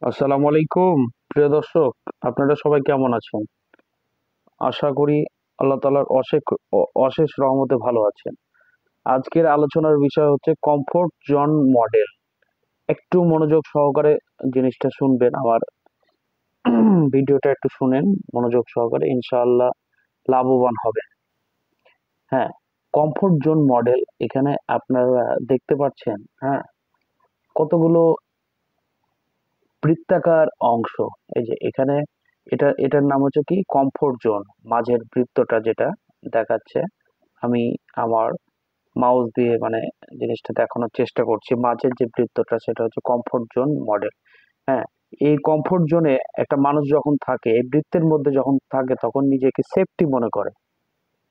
আসসালামু আলাইকুম। প্রিয় দর্শক, আপনারা সবাই কেমন আছেন? আশা করি আল্লাহ তাআলার অশেষ রহমতে ভালো আছেন। আজকের আলোচনার বিষয় হচ্ছে কমফোর্ট জোন মডেল। একটু মনোযোগ সহকারে জিনিসটা শুনবেন। আমার ভিডিওটা একটু শুনেন মনোযোগ সহকারে, ইনশাআল্লাহ লাভবান হবেন। হ্যাঁ, কমফোর্ট জোন মডেল এখানে আপনারা দেখতে পাচ্ছেন, হ্যাঁ, কতগুলো বৃত্তাকার অংশ। এই যে এখানে এটার নাম হচ্ছে কি কমফোর্ট জোন। মাঝের বৃত্তটা যেটা দেখাচ্ছে, আমি আমার মাউস দিয়ে মানে জিনিসটা দেখানোর চেষ্টা করছি। মাঝের যে বৃত্তটা সেটা হচ্ছে কমফোর্ট জোন মডেল। হ্যাঁ, এই কমফোর্ট জোনে একটা মানুষ যখন থাকে, এই বৃত্তের মধ্যে যখন থাকে, তখন নিজেকে সেফটি মনে করে।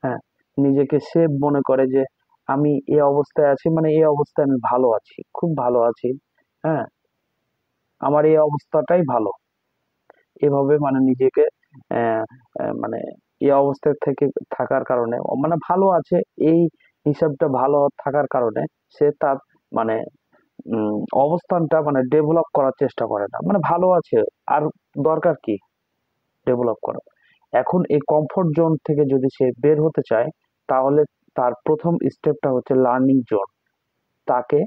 হ্যাঁ, নিজেকে সেফ মনে করে যে আমি এই অবস্থায় আছি, মানে এই অবস্থায় আমি ভালো আছি, খুব ভালো আছি। হ্যাঁ, আমার এই অবস্থাটাই ভালো। এভাবে মানে নিজেকে আহ, মানে এই অবস্থা থেকে থাকার কারণে মানে ভালো আছে, এই হিসাবটা ভালো থাকার কারণে সে তার মানে উম, অবস্থানটা মানে ডেভেলপ করার চেষ্টা করে না, মানে ভালো আছে। আর দরকার কি ডেভেলপ করা? এখন এই কমফোর্ট জোন থেকে যদি সে বের হতে চায়, তাহলে তার প্রথম স্টেপটা হচ্ছে লার্নিং জোন। তাকে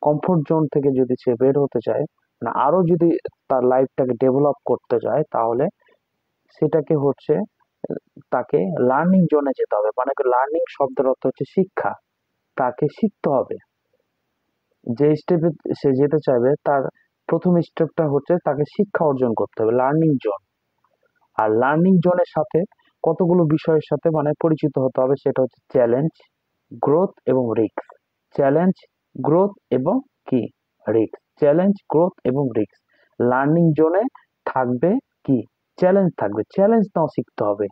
কমফোর্ট জোন থেকে যদি সে বের হতে চায়, মানে আরো যদি তার লাইফটাকে ডেভেলপ করতে চায়, তাহলে সেটাকে হচ্ছে তাকে লার্নিং জোনে যেতে হবে। মানে লার্নিং শব্দের অর্থ হচ্ছে শিক্ষা। তাকে শিখতে হবে। যে স্টেপে সে যেতে চাইবে, তার প্রথম স্টেপটা হচ্ছে তাকে শিক্ষা অর্জন করতে হবে, লার্নিং জোন। আর লার্নিং জোনের সাথে কতগুলো বিষয়ের সাথে মানে পরিচিত হতে হবে, সেটা হচ্ছে চ্যালেঞ্জ, গ্রোথ এবং রিস্ক। চ্যালেঞ্জ, গ্রোথ এবং কি রিস্ক। চ্যালেঞ্জ, গ্রোথ এবং রিস্ক। লার্নিং জোনে থাকবে কি চ্যালেঞ্জ থাকবে, চ্যালেঞ্জ নাও শিখতে হবে।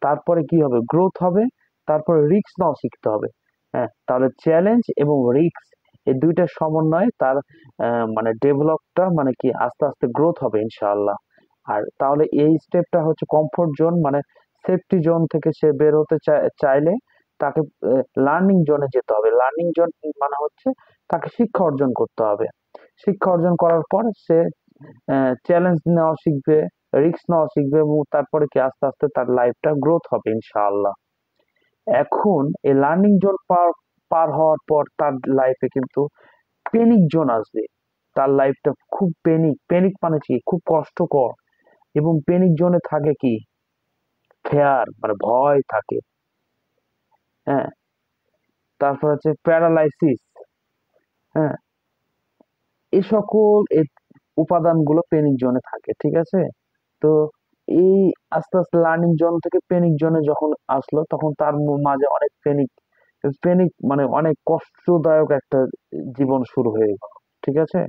তারপরে কি হবে, গ্রোথ হবে। তারপরে রিস্ক নাও শিখতে হবে। হ্যাঁ, তাহলে চ্যালেঞ্জ এবং রিস্ক, এই দুইটার সমন্বয়ে তার মানে ডেভেলপটা মানে কি আস্তে আস্তে গ্রোথ হবে ইনশাআল্লাহ। আর তাহলে এই স্টেপটা হচ্ছে কমফোর্ট জোন, মানে সেফটি জোন থেকে সে বের হতে চাইলে তাকে লার্নিং জোনে যেতে হবে। লার্নিং জোন মানে হচ্ছে তাকে শিক্ষা অর্জন করতে হবে। শিক্ষা অর্জন করার পর সে চ্যালেঞ্জ নেওয়া শিখবে, রিস্ক নেওয়া শিখবে, এবং তারপরে কি আস্তে আস্তে তার লাইফটা গ্রোথ হবে ইনশাআল্লাহ। এখন এই লার্নিং জোন পার পার হওয়ার পর তার লাইফে কিন্তু পেনিক জোন আসবে। তার লাইফটা খুব পেনিক, পেনিক মানে কি খুব কষ্টকর। এবং পেনিক জোনে থাকে কি ফেয়ার, মানে ভয় থাকে। হ্যাঁ, তারপর হচ্ছে প্যারালাইসিস। হ্যাঁ, এই সকল উপাদানগুলো পেনিক জোনে থাকে, ঠিক আছে? তো এই আস্তে আস্তে লার্নিং জোন থেকে পেনিক জোনে যখন আসলো, তখন তার মাঝে অনেক পেনিক, পেনিক মানে অনেক কষ্টদায়ক একটা জীবন শুরু হয়ে গেল, ঠিক আছে?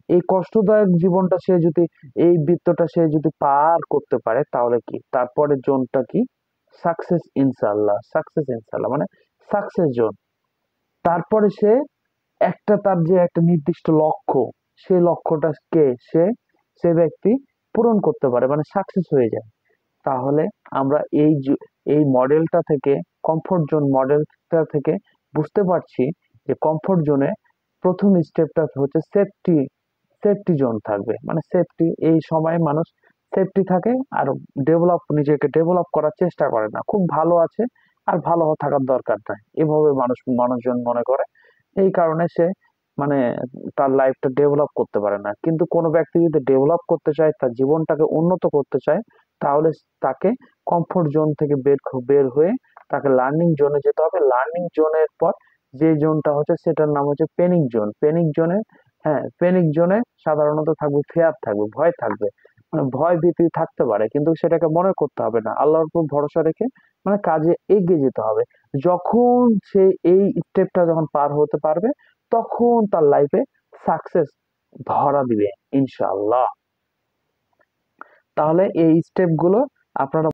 এই কষ্টদায়ক জীবনটা সে যদি, এই বৃত্তটা সে যদি পার করতে পারে, তাহলে কি তারপরে জোনটা কি সাকসেস ইনশাআল্লাহ। সাকসেস ইনশাআল্লাহ মানে সাকসেস জোন। তারপরে সে একটা তার যে একটা নির্দিষ্ট লক্ষ্য, সেই লক্ষ্যটাকে সে ব্যক্তি পূরণ করতে পারে, মানে সাকসেস হয়ে যায়। তাহলে আমরা এই মডেলটা থেকে, কমফোর্ট জোন মডেলটা থেকে বুঝতে পারছি যে কমফোর্ট জোনে প্রথম স্টেপটা হচ্ছে সেফটি। সেফটি জোন থাকবে, মানে সেফটি, এই সময় মানুষ সেফটি থাকে আর নিজেকে ডেভেলপ করার চেষ্টা করে না, খুব ভালো আছে আর ভালো থাকার দরকার নাই, এভাবে মানুষজন মনে করে। এই কারণে সে মানে তার লাইফটা ডেভেলপ করতে পারে না। কিন্তু কোনো ব্যক্তি যদি ডেভেলপ করতে চায়, তার জীবনটাকে উন্নত করতে চায়, তাহলে তাকে কমফোর্ট জোন থেকে বের হয়ে তাকে লার্নিং জোনে যেতে হবে। লার্নিং জোনের পর যে জোনটা হচ্ছে সেটার নাম হচ্ছে পেনিক জোন। পেনিক জোনে, হ্যাঁ, পেনিক জোনে সাধারণত থাকবে ফেয়ার, থাকবে ভয় থাকবে, মানে ভয় ভীতি থাকতে পারে, কিন্তু সেটাকে মনে করতে হবে না, আল্লাহর উপর ভরসা রেখে মানে কাজে এগিয়ে যেতে হবে। যখন সে এই স্টেপটা যখন পার হতে পারবে, তখন তার লাইফে সাকসেস ধরা দিবে ইনশাআল্লাহ। তাহলে এই স্টেপগুলো আপনারা